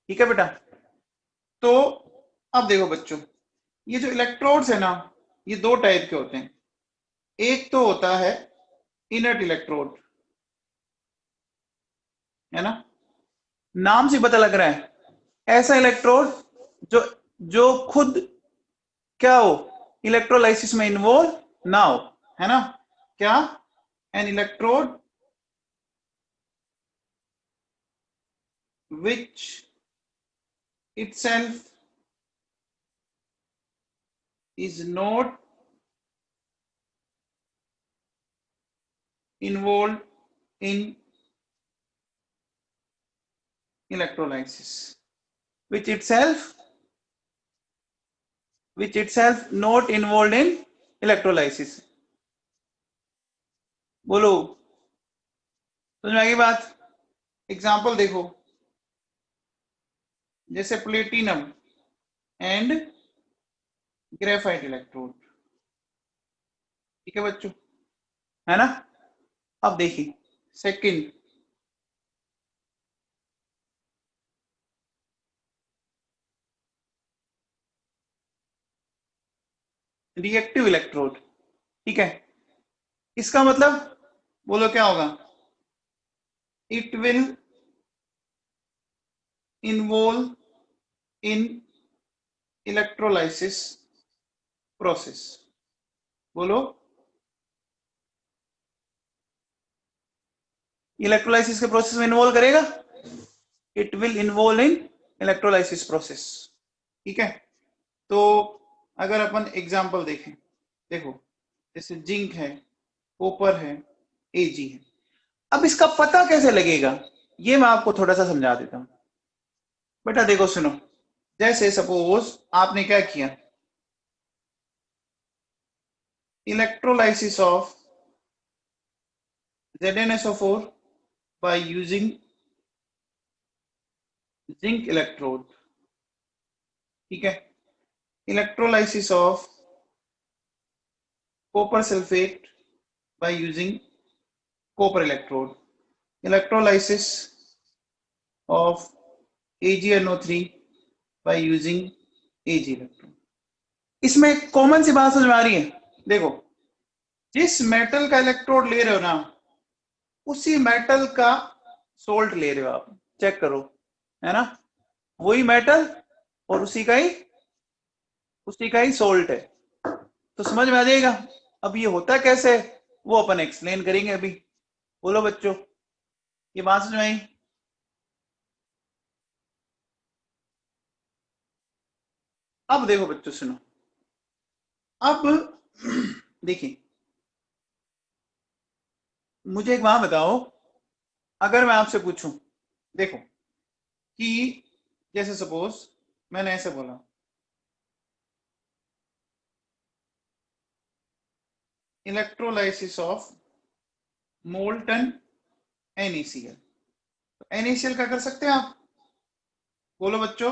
ठीक है बेटा। तो अब देखो बच्चों, ये जो इलेक्ट्रोड्स है ना, ये दो टाइप के होते हैं। एक तो होता है इनर्ट इलेक्ट्रोड, है ना, नाम से पता लग रहा है, ऐसा इलेक्ट्रोड जो जो खुद क्या हो, इलेक्ट्रोलाइसिस में इन्वॉल्व ना हो, है ना। क्या? N electrode which itself is not involved in electrolysis, which itself not involved in electrolysis। बोलो, समझ में आ गई बात? एग्जाम्पल देखो, जैसे प्लेटिनम एंड ग्रेफाइट इलेक्ट्रोड, ठीक है बच्चों, है ना। अब देखिए सेकंड, रिएक्टिव इलेक्ट्रोड। ठीक है, इसका मतलब बोलो क्या होगा, it will involve in electrolysis process. बोलो, इलेक्ट्रोलाइसिस के प्रोसेस में इन्वॉल्व करेगा, it will involve in electrolysis process. ठीक है, तो अगर अपन एग्जांपल देखें, देखो जैसे जिंक है, कॉपर है, एजी है। अब इसका पता कैसे लगेगा, ये मैं आपको थोड़ा सा समझा देता हूं। बेटा देखो सुनो, जैसे सपोज आपने क्या किया, electrolysis of ZnSO4 by using zinc electrode. ठीक है, electrolysis of copper sulphate by using copper electrode, electrolysis of AgNO3 by using Ag electrode। इसमें कॉमन सी बात समझ में आ रही है, देखो जिस मेटल का इलेक्ट्रोड ले रहे हो ना, उसी मेटल का सोल्ट ले रहे हो आप, चेक करो, है ना, वही मेटल और उसी का ही सोल्ट है, तो समझ में आ जाएगा। अब ये होता कैसे, वो अपन एक्सप्लेन करेंगे अभी। बोलो बच्चों, ये बात समझ में आई। अब देखो बच्चों सुनो, अब देखिए मुझे एक बात बताओ, अगर मैं आपसे पूछूं, देखो कि जैसे सपोज मैंने ऐसे बोला, इलेक्ट्रोलाइसिस ऑफ मोल्टन NaCl, तो NaCl का कर सकते हैं आप, बोलो बच्चों,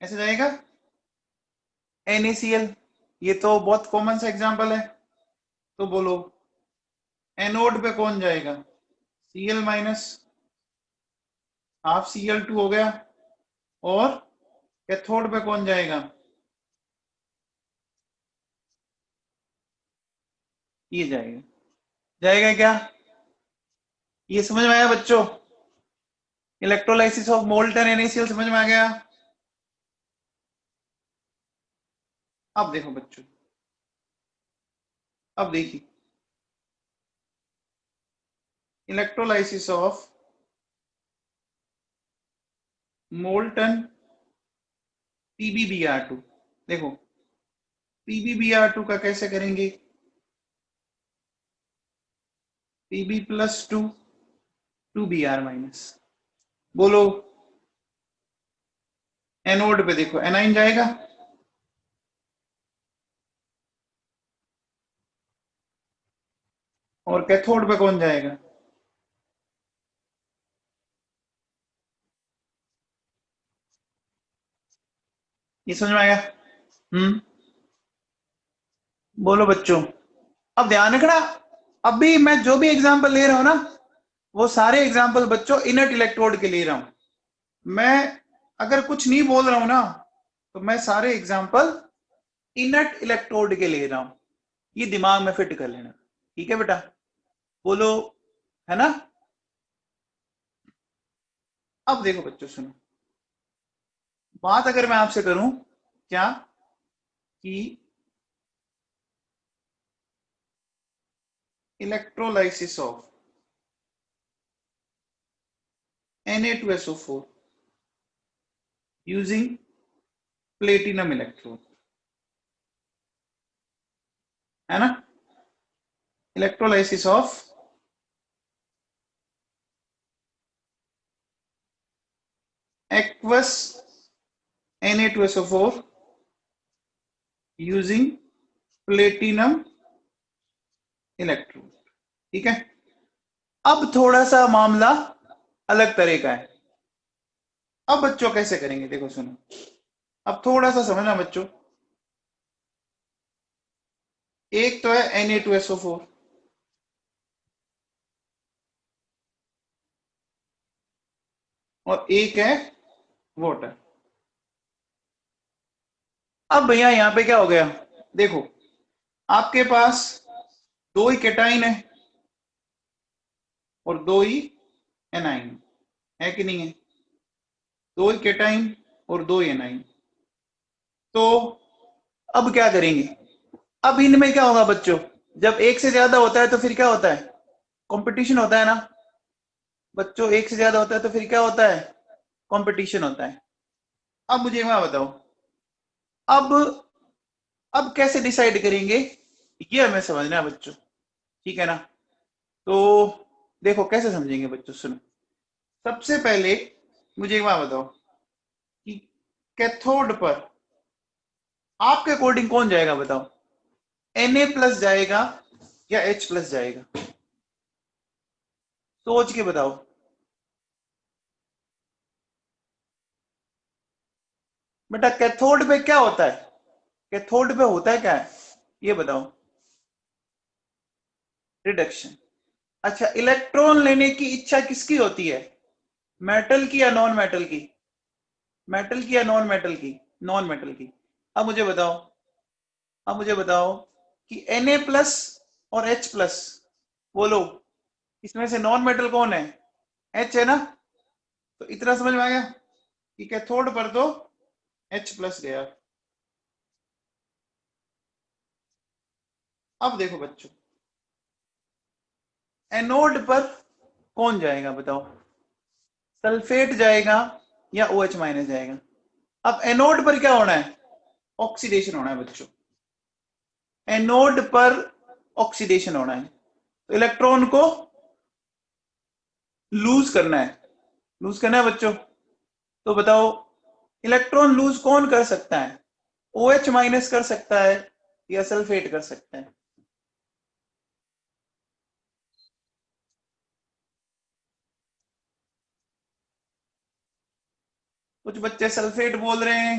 ऐसे जाएगा NaCl, ये तो बहुत कॉमन सा एग्जांपल है, तो बोलो एनोड पे कौन जाएगा, Cl माइनस, हाफ Cl2 हो गया, और कैथोड पे कौन जाएगा, ये जाएगा, जाएगा क्या, ये समझ में आया बच्चों, इलेक्ट्रोलाइसिस ऑफ मोल्टन NaCl समझ में आ गया। अब देखो बच्चों, अब देखिए इलेक्ट्रोलाइसिस ऑफ मोल्टन PbBr2, देखो PbBr2 का कैसे करेंगे, Pb+2 2Br माइनस, बोलो एनोड पे देखो एनाइन जाएगा, और कैथोड पे कौन जाएगा, ये समझ में आया। बोलो बच्चों, अब ध्यान रखना, अभी मैं जो भी एग्जांपल ले रहा हूं ना, वो सारे एग्जांपल बच्चों इनर्ट इलेक्ट्रोड के ले रहा हूं। मैं अगर कुछ नहीं बोल रहा हूं ना, तो मैं सारे एग्जांपल इनर्ट इलेक्ट्रोड के ले रहा हूं, ये दिमाग में फिट कर लेना। ठीक है बेटा, बोलो, है ना। अब देखो बच्चों सुनो, बात अगर मैं आपसे करूं क्या, कि electrolysis of Na2SO4 using platinum electrode, है ना, electrolysis of aqueous Na2SO4 using platinum electrode. ठीक है, अब थोड़ा सा मामला अलग तरह का है। अब बच्चों कैसे करेंगे, देखो सुनो, अब थोड़ा सा समझना बच्चों, एक तो है Na2SO4 और एक है वाटर। अब भैया यहाँ पे क्या हो गया, देखो आपके पास दो ही केटाइन है और दो ही एनाइन है कि नहीं है, दो ही केटाइन और दो ही एनाइन। तो अब क्या करेंगे, अब इनमें क्या होगा बच्चों, जब एक से ज्यादा होता है तो फिर क्या होता है, कंपटीशन होता है ना बच्चों, एक से ज्यादा होता है तो फिर क्या होता है, कंपटीशन होता है। अब मुझे मैं बताओ, अब अब कैसे डिसाइड करेंगे, ये हमें समझना है बच्चों, ठीक है ना। तो देखो कैसे समझेंगे बच्चों, सुनो। सबसे पहले मुझे एक बात बताओ कि कैथोड पर आपके अकॉर्डिंग कौन जाएगा बताओ, Na+ जाएगा या H+ जाएगा, सोच के बताओ। बेटा कैथोड पे क्या होता है, कैथोड पे होता है क्या है, ये बताओ, रिडक्शन। अच्छा इलेक्ट्रॉन लेने की इच्छा किसकी होती है, मेटल की या नॉन मेटल की, मेटल की या नॉन मेटल की, नॉन मेटल की। अब मुझे बताओ, अब मुझे बताओ कि Na+ और H+, बोलो इसमें से नॉन मेटल कौन है, H है ना। तो इतना समझ में आ गया कि कैथोड पर तो H+ गया। अब देखो बच्चों, एनोड पर कौन जाएगा बताओ, सल्फेट जाएगा या OH- जाएगा। अब एनोड पर क्या होना है, ऑक्सीडेशन होना है बच्चों, एनोड पर ऑक्सीडेशन होना है, तो इलेक्ट्रॉन को लूज करना है, लूज करना है बच्चों। तो बताओ इलेक्ट्रॉन लूज कौन कर सकता है, OH- कर सकता है या सल्फेट कर सकता है। कुछ बच्चे सल्फेट बोल रहे हैं,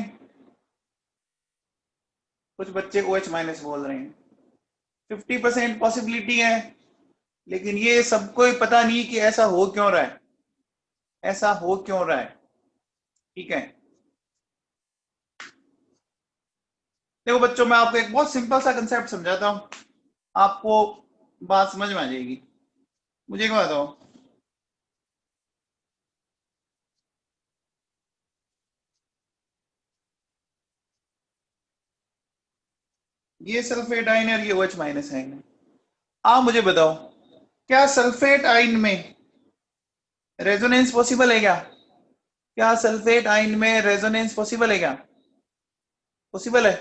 कुछ बच्चे OH- बोल रहे हैं। 50% पॉसिबिलिटी है, लेकिन ये सबको ही पता नहीं कि ऐसा हो क्यों रहा है, ऐसा हो क्यों रहा है, ठीक है। देखो बच्चों मैं आपको एक बहुत सिंपल सा कंसेप्ट समझाता हूं, आपको बात समझ में आ जाएगी। मुझे एक बात बताओ, ये सल्फेट आयन है और ये OH- आयन है। आप मुझे बताओ क्या सल्फेट आयन में रेजोनेंस पॉसिबल है क्या, क्या सल्फेट आयन में रेजोनेंस पॉसिबल है क्या, पॉसिबल है।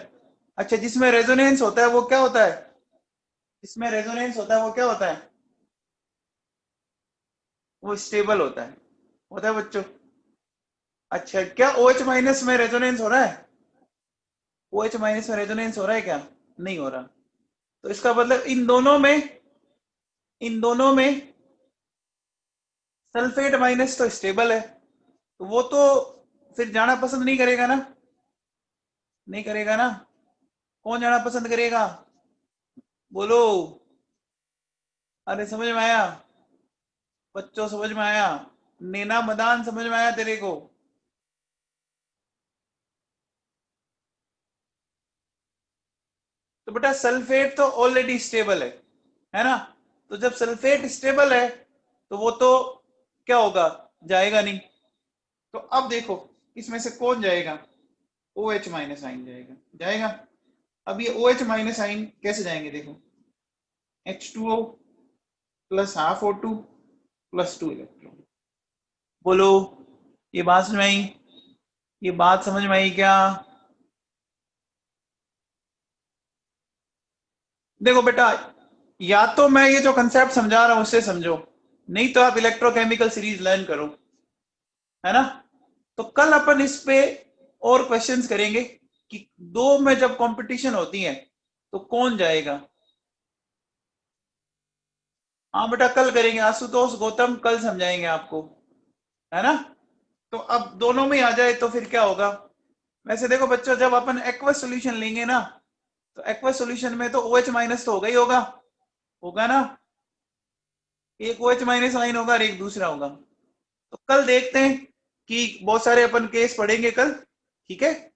अच्छा जिसमें रेजोनेंस होता है वो क्या होता है, जिसमें रेजोनेंस होता है वो क्या होता है, वो स्टेबल होता है बच्चों। अच्छा क्या OH- में रेजोनेंस हो रहा है, OH- में रेजोनेंस हो रहा है क्या, नहीं हो रहा। तो इसका मतलब इन दोनों में सल्फेट माइनस तो स्टेबल है, तो वो तो फिर जाना पसंद नहीं करेगा ना, नहीं करेगा ना। कौन जाना पसंद करेगा, बोलो। अरे समझ में आया बच्चों, समझ में आया, नेना मदान समझ में आया तेरे को। तो बेटा सल्फेट तो ऑलरेडी स्टेबल है ना। तो जब सल्फेट स्टेबल है तो वो तो क्या होगा, जाएगा नहीं। तो अब देखो इसमें से कौन जाएगा, OH- आइन जाएगा, जाएगा। अब ये OH- आइन कैसे जाएंगे देखो, H2O plus half O2 plus 2 electron. बोलो ये बात समझ में आई, ये बात समझ में आई क्या। देखो बेटा या तो मैं ये जो कंसेप्ट समझा रहा हूं उससे समझो, नहीं तो आप इलेक्ट्रोकेमिकल सीरीज लर्न करो, है ना। तो कल अपन इस पे और क्वेश्चंस करेंगे कि दो में जब कंपटीशन होती है तो कौन जाएगा। हाँ बेटा कल करेंगे, आशुतोष गौतम कल समझाएंगे आपको, है ना। तो अब दोनों में आ जाए तो फिर क्या होगा। वैसे देखो बच्चों जब अपन एक्वस सॉल्यूशन लेंगे ना, तो एक्वस सॉल्यूशन में तो OH माइनस तो होगा ही होगा, होगा ना, एक OH माइनस आयन होगा और एक दूसरा होगा। तो कल देखते हैं कि बहुत सारे अपन केस पढ़ेंगे कल, ठीक है।